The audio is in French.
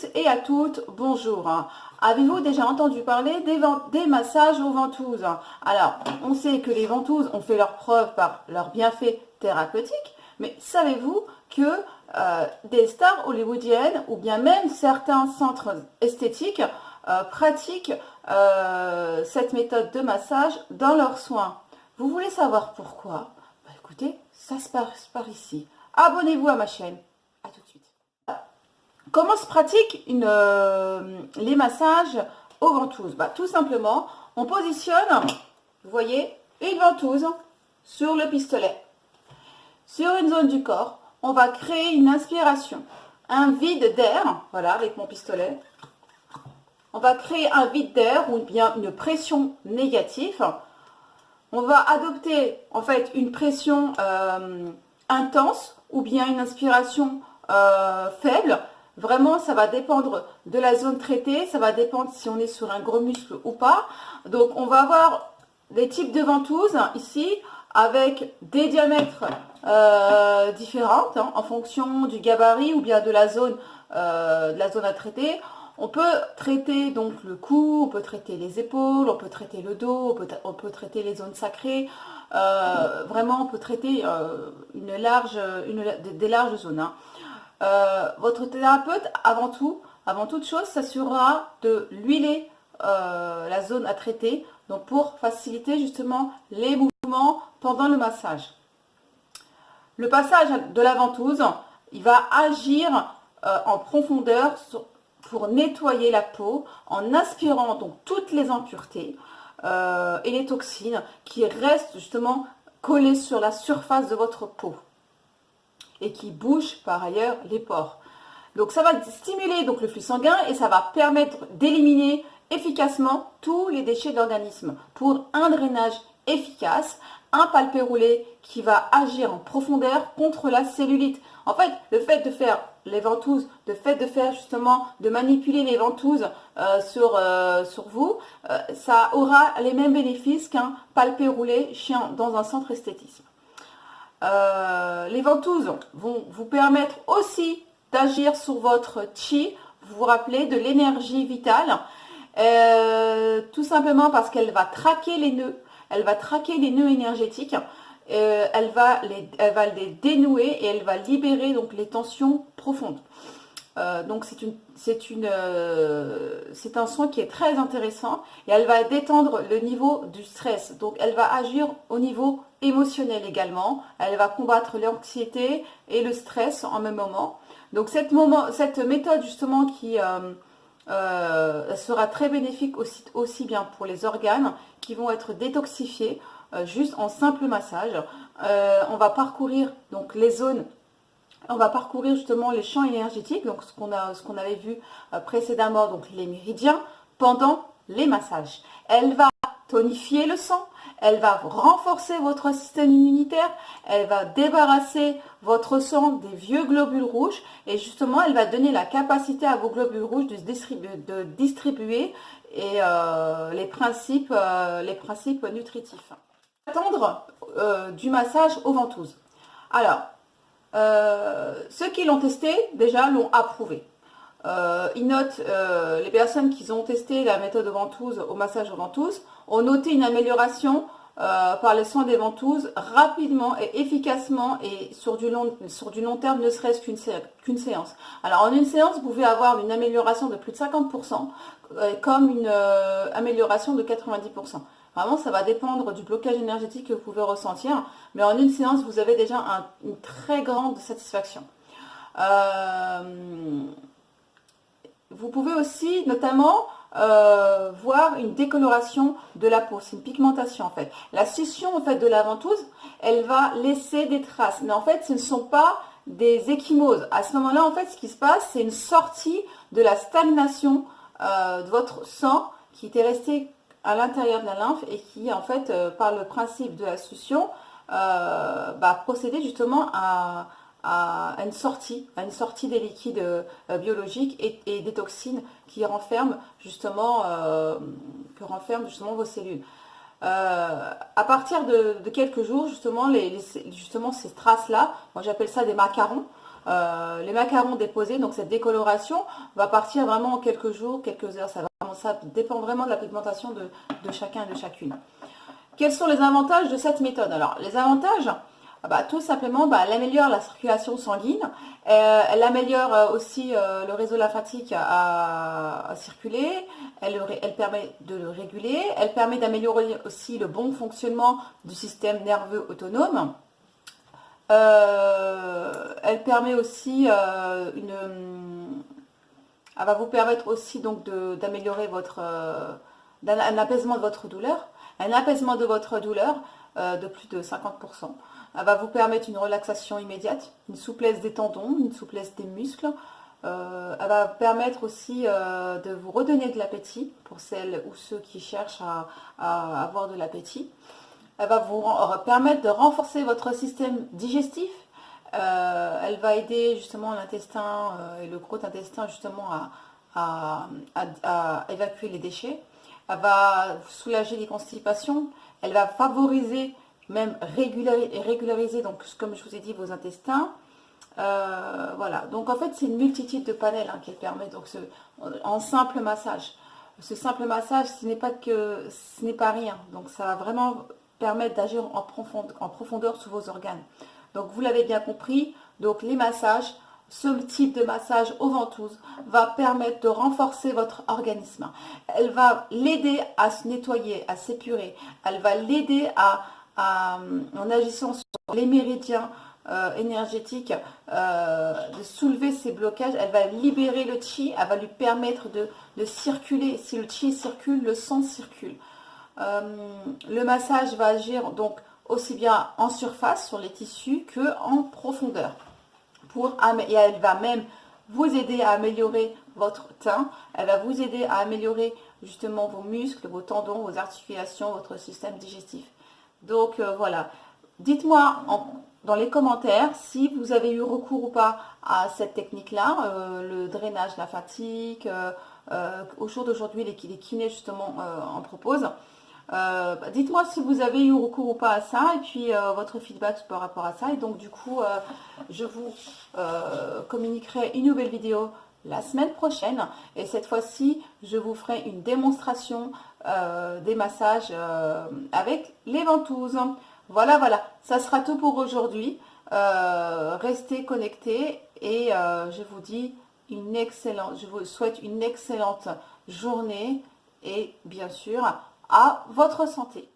tous et à toutes, bonjour. Avez-vous déjà entendu parler des massages aux ventouses? Alors, on sait que les ventouses ont fait leur preuve par leurs bienfaits thérapeutiques, mais savez-vous que des stars hollywoodiennes ou bien même certains centres esthétiques pratiquent cette méthode de massage dans leurs soins? Vous voulez savoir pourquoi? Bah, écoutez, ça se passe par ici. Abonnez-vous à ma chaîne. À tout de suite. Comment se pratiquent les massages aux ventouses? Bah, tout simplement, on positionne, vous voyez, une ventouse sur le pistolet. Sur une zone du corps, on va créer une inspiration, un vide d'air, voilà, avec mon pistolet. On va créer un vide d'air ou bien une pression négative. On va adopter en fait une pression intense ou bien une inspiration faible. Vraiment, ça va dépendre de la zone traitée, ça va dépendre si on est sur un gros muscle ou pas. Donc, on va avoir des types de ventouses ici avec des diamètres différents en fonction du gabarit ou bien de la zone à traiter. On peut traiter donc le cou, on peut traiter les épaules, on peut traiter le dos, on peut traiter les zones sacrées. Vraiment, on peut traiter des larges zones. Votre thérapeute, avant toute chose, s'assurera de l'huiler la zone à traiter, donc pour faciliter justement les mouvements pendant le massage. Le passage de la ventouse, il va agir en profondeur pour nettoyer la peau en aspirant donc toutes les impuretés et les toxines qui restent justement collées sur la surface de votre peau et qui bouchent par ailleurs les pores. Donc ça va stimuler donc le flux sanguin et ça va permettre d'éliminer efficacement tous les déchets de l'organisme pour un drainage efficace, un palpé roulé qui va agir en profondeur contre la cellulite. En fait, le fait de faire les ventouses, de manipuler les ventouses sur vous, ça aura les mêmes bénéfices qu'un palpé roulé dans un centre esthétisme. Les ventouses vont vous permettre aussi d'agir sur votre chi, vous vous rappelez, de l'énergie vitale, tout simplement parce qu'elle va traquer les nœuds, énergétiques, elle va les dénouer et elle va libérer donc les tensions profondes. Donc c'est un soin qui est très intéressant et elle va détendre le niveau du stress. Donc elle va agir au niveau émotionnel également. Elle va combattre l'anxiété et le stress en même moment. Donc cette méthode justement qui sera très bénéfique aussi bien pour les organes qui vont être détoxifiés juste en simple massage. On va parcourir donc les zones. On va parcourir justement les champs énergétiques, donc ce qu'on avait vu précédemment, donc les méridiens, pendant les massages. Elle va tonifier le sang, elle va renforcer votre système immunitaire, elle va débarrasser votre sang des vieux globules rouges et justement elle va donner la capacité à vos globules rouges de distribuer les principes nutritifs. Attendre du massage aux ventouses. Alors, ceux qui l'ont testé, déjà, l'ont approuvé. Ils notent, les personnes qui ont testé la méthode au massage aux ventouses, ont noté une amélioration par les soins des ventouses rapidement et efficacement et sur du long terme, ne serait-ce qu'une séance. Alors, en une séance, vous pouvez avoir une amélioration de plus de 50%, comme une amélioration de 90%. Vraiment, ça va dépendre du blocage énergétique que vous pouvez ressentir. Mais en une séance, vous avez déjà une très grande satisfaction. Vous pouvez aussi, notamment, voir une décoloration de la peau. C'est une pigmentation, en fait. La scission, en fait, de la ventouse, elle va laisser des traces. Mais en fait, ce ne sont pas des ecchymoses. À ce moment-là, en fait, ce qui se passe, c'est une sortie de la stagnation de votre sang qui était resté à l'intérieur de la lymphe et qui, en fait, par le principe de la succion, va procéder justement à une sortie des liquides biologiques et des toxines qui renferment justement vos cellules. À partir de quelques jours, justement ces traces-là, moi j'appelle ça des macarons, les macarons déposés, donc cette décoloration va partir vraiment en quelques jours, quelques heures. Ça dépend vraiment de la pigmentation de chacun et de chacune. Quels sont les avantages de cette méthode? Alors, les avantages, tout simplement, elle améliore la circulation sanguine, elle améliore aussi le réseau lymphatique à circuler, elle permet de le réguler, elle permet d'améliorer aussi le bon fonctionnement du système nerveux autonome. Elle permet aussi elle va vous permettre aussi donc d'améliorer un apaisement de votre douleur, de plus de 50%. Elle va vous permettre une relaxation immédiate, une souplesse des tendons, une souplesse des muscles. Elle va permettre aussi de vous redonner de l'appétit pour celles ou ceux qui cherchent à avoir de l'appétit. Elle va vous permettre de renforcer votre système digestif. Elle va aider justement l'intestin et le gros intestin justement à évacuer les déchets. Elle va soulager les constipations. Elle va favoriser, même régulariser, donc comme je vous ai dit, vos intestins. Voilà, donc en fait c'est une multitude de panels qu'elle permet, donc en simple massage. Ce simple massage, ce n'est pas rien, donc ça va vraiment permettre d'agir en profondeur sur vos organes. Donc vous l'avez bien compris, donc les massages, ce type de massage aux ventouses va permettre de renforcer votre organisme. Elle va l'aider à se nettoyer, à s'épurer. Elle va l'aider en agissant sur les méridiens énergétiques, de soulever ces blocages. Elle va libérer le chi, elle va lui permettre de circuler. Si le chi circule, le sang circule. Le massage va agir donc aussi bien en surface sur les tissus que en profondeur. Et elle va même vous aider à améliorer votre teint, elle va vous aider à améliorer justement vos muscles, vos tendons, vos articulations, votre système digestif. Donc voilà, dites-moi dans les commentaires si vous avez eu recours ou pas à cette technique-là, le drainage lymphatique. Au jour d'aujourd'hui, les kinés justement en proposent. Dites-moi si vous avez eu recours ou pas à ça et puis votre feedback par rapport à ça. Et donc du coup, je vous communiquerai une nouvelle vidéo la semaine prochaine. Et cette fois-ci, je vous ferai une démonstration des massages avec les ventouses. Voilà, voilà. Ça sera tout pour aujourd'hui. Restez connectés et je vous souhaite une excellente journée et bien sûr, à votre santé.